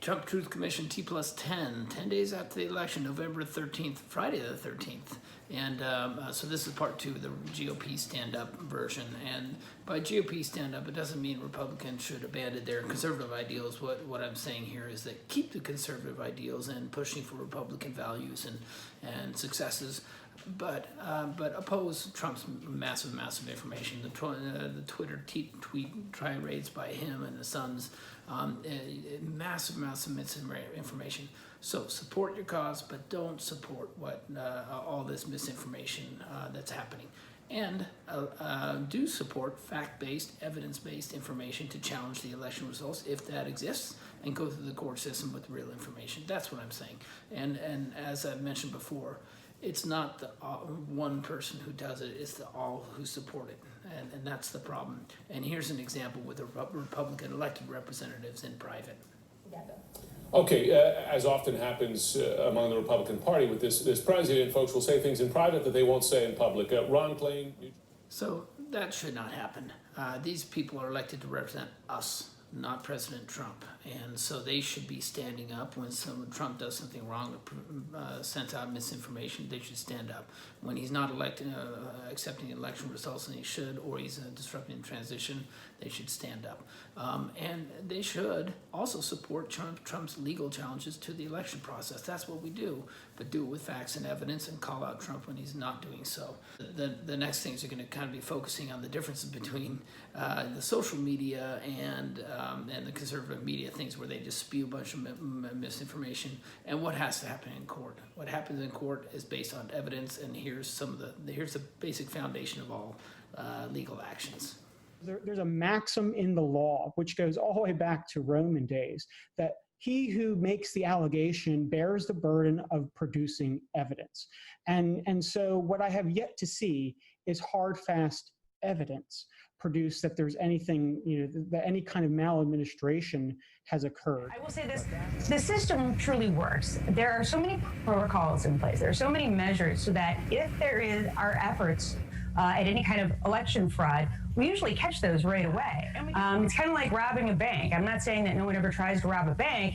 Trump Truth Commission T+10, 10 days after the election, November 13th, Friday the 13th. And so this is part two of the GOP stand-up version. And by GOP stand-up, it doesn't mean Republicans should abandon their conservative ideals. What I'm saying here is that keep the conservative ideals and pushing for Republican values and successes, but oppose Trump's massive information. The Twitter tweet tirades by him and the Sons, massive misinformation. So support your cause, but don't support all this misinformation that's happening. And do support fact-based, evidence-based information to challenge the election results if that exists, and go through the court system with real information. That's what I'm saying. And as I've mentioned before, it's not the one person who does it, it's the all who support it. And that's the problem. And here's an example with the Republican elected representatives in private. Okay, as often happens among the Republican Party with this president, folks will say things in private that they won't say in public. Ron Klain. So that should not happen. These people are elected to represent us, not President Trump. And so they should be standing up when Trump does something wrong or sends out misinformation. They should stand up. When he's not accepting election results, and he should, or he's disrupting transition, they should stand up. And they should also support Trump's legal challenges to the election process. That's what we do, but do it with facts and evidence and call out Trump when he's not doing so. The next things are going to kind of be focusing on the differences between the social media and the conservative media, things where they just spew a bunch of misinformation, and what has to happen in court. What happens in court is based on evidence, and here's the basic foundation of all legal actions. There's a maxim in the law, which goes all the way back to Roman days, that he who makes the allegation bears the burden of producing evidence. And so what I have yet to see is hard, fast evidence produced that there's anything, that any kind of maladministration has occurred. I will say this, the system truly works. There are so many protocols in place. There are so many measures so that if there are efforts at any kind of election fraud, we usually catch those right away. It's kind of like robbing a bank. I'm not saying that no one ever tries to rob a bank,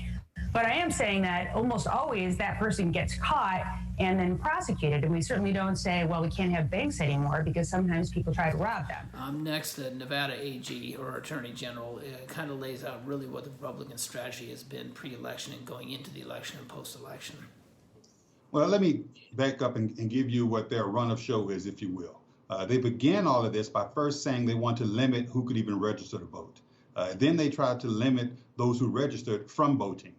but I am saying that almost always that person gets caught and then prosecuted. And we certainly don't say, well, we can't have banks anymore, because sometimes people try to rob them. Next, the Nevada AG, or Attorney General, kind of lays out really what the Republican strategy has been pre-election and going into the election and post-election. Well, let me back up and give you what their run of show is, if you will. They began all of this by first saying they want to limit who could even register to vote. Then they tried to limit those who registered from voting.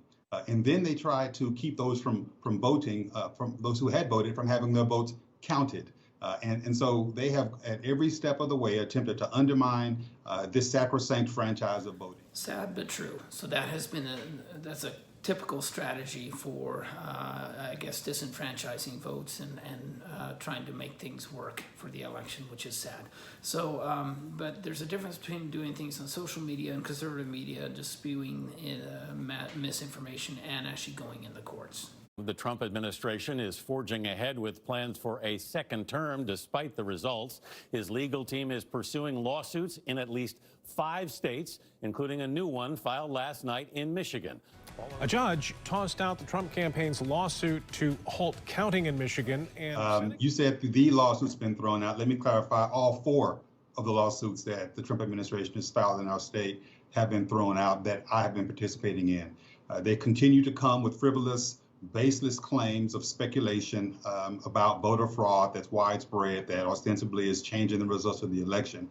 And then they tried to keep those from voting, from those who had voted, from having their votes counted. And so they have, at every step of the way, attempted to undermine this sacrosanct franchise of voting. Sad but true. So that has been that's a typical strategy for, I guess, disenfranchising votes and trying to make things work for the election, which is sad. So, but there's a difference between doing things on social media and conservative media, just spewing misinformation, and actually going in the courts. The Trump administration is forging ahead with plans for a second term despite the results. His legal team is pursuing lawsuits in at least 5 states, including a new one filed last night in Michigan. A judge tossed out the Trump campaign's lawsuit to halt counting in Michigan. And you said the lawsuit's been thrown out. Let me clarify, all 4 of the lawsuits that the Trump administration has filed in our state have been thrown out that I have been participating in. They continue to come with frivolous, baseless claims of speculation about voter fraud that's widespread, that ostensibly is changing the results of the election.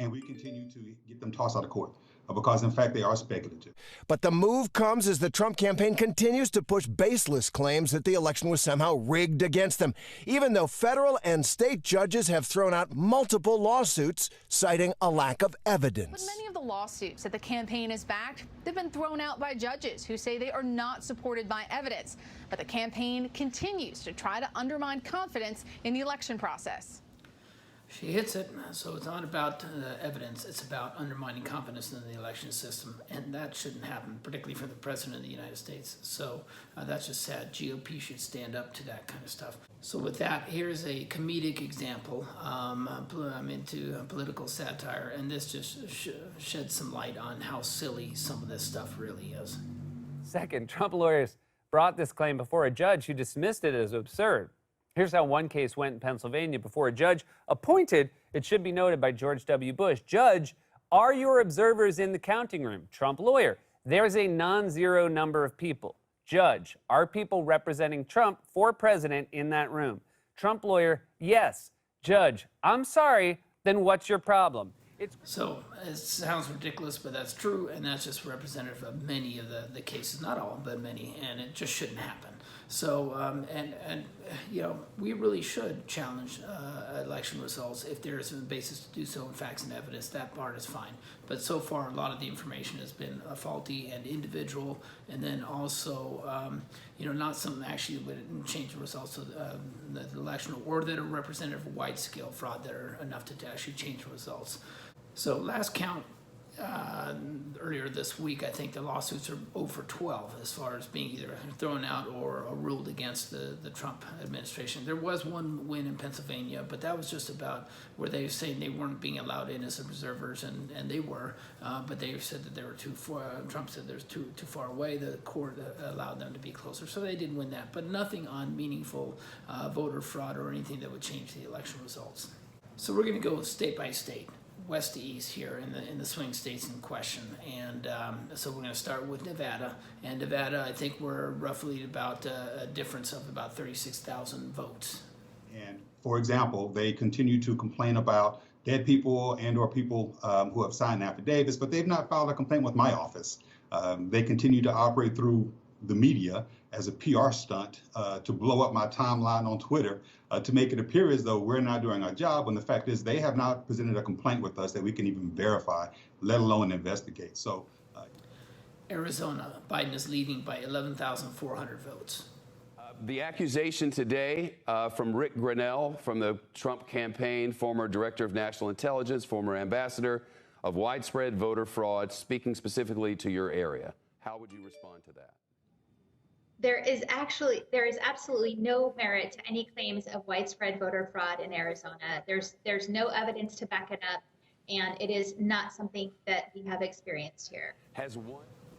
And we continue to get them tossed out of court because, in fact, they are speculative. But the move comes as the Trump campaign continues to push baseless claims that the election was somehow rigged against them, even though federal and state judges have thrown out multiple lawsuits citing a lack of evidence. But many of the lawsuits that the campaign has backed, they've been thrown out by judges who say they are not supported by evidence. But the campaign continues to try to undermine confidence in the election process. She hits it, so it's not about evidence, it's about undermining confidence in the election system, and that shouldn't happen, particularly for the President of the United States. So that's just sad. GOP should stand up to that kind of stuff. So with that, here's a comedic example. I'm into political satire, and this just sheds some light on how silly some of this stuff really is. Second, Trump lawyers brought this claim before a judge who dismissed it as absurd. Here's how one case went in Pennsylvania before a judge appointed, it should be noted, by George W. Bush. Judge, are your observers in the counting room? Trump lawyer, there's a non-zero number of people. Judge, are people representing Trump for president in that room? Trump lawyer, yes. Judge, I'm sorry, then what's your problem? So it sounds ridiculous, but that's true, and that's just representative of many of the cases, not all, but many, and it just shouldn't happen. So, and you know, we really should challenge election results if there is a basis to do so in facts and evidence. That part is fine. But so far, a lot of the information has been faulty and individual, and then also, you know, not something actually would change the results of the election, or that are representative of wide-scale fraud that are enough to actually change the results. So last count earlier this week, I think the lawsuits are over 12 as far as being either thrown out or ruled against the Trump administration. There was one win in Pennsylvania, but that was just about where they were saying they weren't being allowed in as observers, and they were, but they said that they were too far. Trump said they're too far away. The court allowed them to be closer, so they didn't win that. But nothing on meaningful voter fraud or anything that would change the election results. So we're going to go state by state, west to east here in the swing states in question, and so we're going to start with Nevada. And Nevada, I think we're roughly about a difference of about 36,000 votes. And for example, they continue to complain about dead people and/or people who have signed affidavits, but they've not filed a complaint with my office. They continue to operate through the media as a PR stunt to blow up my timeline on Twitter to make it appear as though we're not doing our job, when the fact is they have not presented a complaint with us that we can even verify, let alone investigate. So, Arizona, Biden is leading by 11,400 votes. The accusation today from Rick Grinnell from the Trump campaign, former director of national intelligence, former ambassador, of widespread voter fraud, speaking specifically to your area. How would you respond to that? There is absolutely no merit to any claims of widespread voter fraud in Arizona. There's no evidence to back it up, and it is not something that we have experienced here.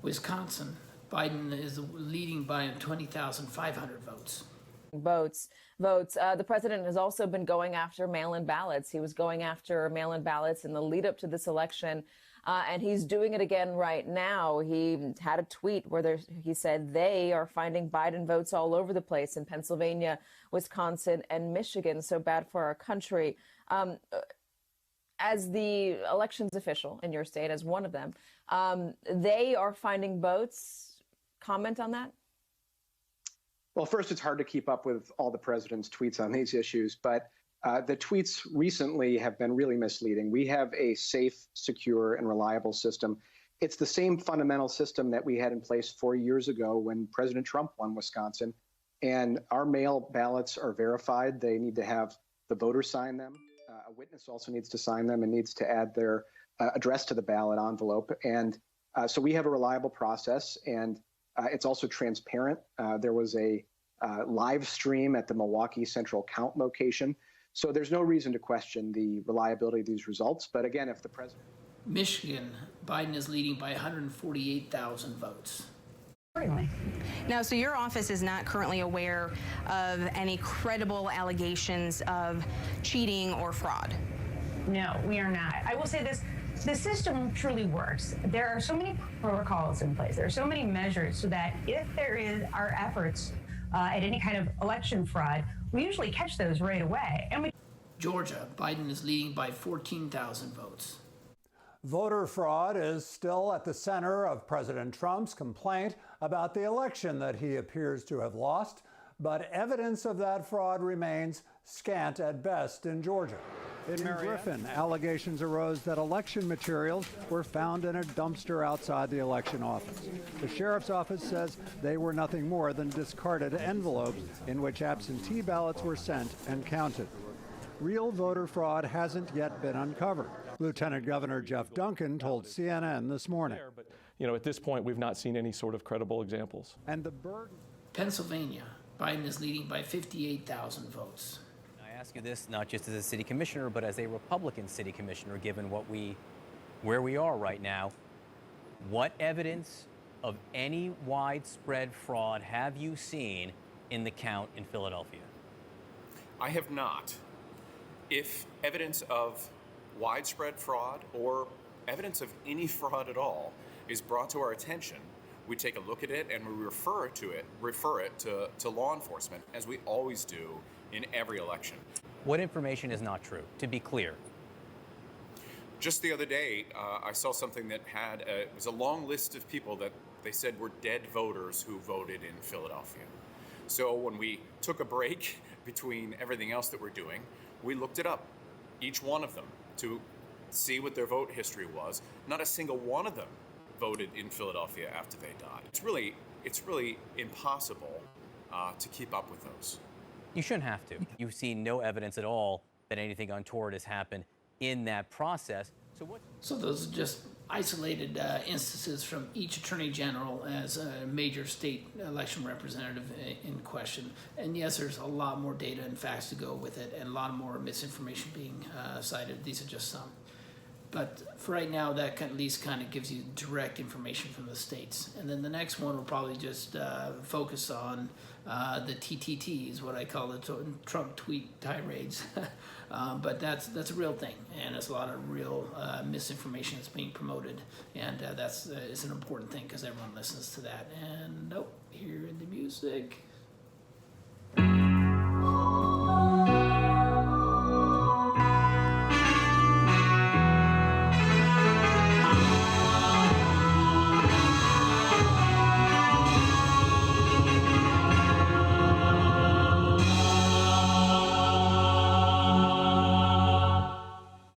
Wisconsin, Biden is leading by 20,500 votes. Votes. The president has also been going after mail-in ballots. He was going after mail-in ballots in the lead up to this election. And he's doing it again right now. He had a tweet where he said they are finding Biden votes all over the place in Pennsylvania, Wisconsin, and Michigan. So bad for our country. As the elections official in your state, as one of them, they are finding votes. Comment on that? Well, first, it's hard to keep up with all the president's tweets on these issues, but the tweets recently have been really misleading. We have a safe, secure, and reliable system. It's the same fundamental system that we had in place 4 years ago when President Trump won Wisconsin. And our mail ballots are verified. They need to have the voter sign them. A witness also needs to sign them and needs to add their address to the ballot envelope. And so we have a reliable process, and it's also transparent. There was a live stream at the Milwaukee Central Count location. So there's no reason to question the reliability of these results. But again, if the president... Michigan, Biden is leading by 148,000 votes. Now, so your office is not currently aware of any credible allegations of cheating or fraud? No, we are not. I will say this. The system truly works. There are so many protocols in place. There are so many measures so that if there are efforts at any kind of election fraud, we usually catch those right away. Georgia, Biden is leading by 14,000 votes. Voter fraud is still at the center of President Trump's complaint about the election that he appears to have lost, but evidence of that fraud remains scant at best in Georgia. In Griffin, allegations arose that election materials were found in a dumpster outside the election office. The sheriff's office says they were nothing more than discarded envelopes in which absentee ballots were sent and counted. Real voter fraud hasn't yet been uncovered. Lieutenant Governor Jeff Duncan told CNN this morning. But, at this point, we've not seen any sort of credible examples. And the burden. Pennsylvania, Biden is leading by 58,000 votes. I ask you this not just as a city commissioner, but as a Republican city commissioner, given where we are right now. What evidence of any widespread fraud have you seen in the count in Philadelphia? I have not. If evidence of widespread fraud or evidence of any fraud at all is brought to our attention, we take a look at it and we refer it to law enforcement, as we always do in every election. What information is not true, to be clear? Just the other day, I saw something that had it was a long list of people that they said were dead voters who voted in Philadelphia. So when we took a break between everything else that we're doing, we looked it up, each one of them, to see what their vote history was. Not a single one of them voted in Philadelphia after they died. It's really impossible to keep up with those. You shouldn't have to. You've seen no evidence at all that anything untoward has happened in that process. So those are just isolated instances from each attorney general as a major state election representative in question. And yes, there's a lot more data and facts to go with it, and a lot more misinformation being cited. These are just some. But for right now, that at least kind of gives you direct information from the states. And then the next one will probably just focus on the TTTs, what I call the Trump tweet tirades. But that's a real thing, and it's a lot of real misinformation that's being promoted, and that's is an important thing because everyone listens to that. And hear the music.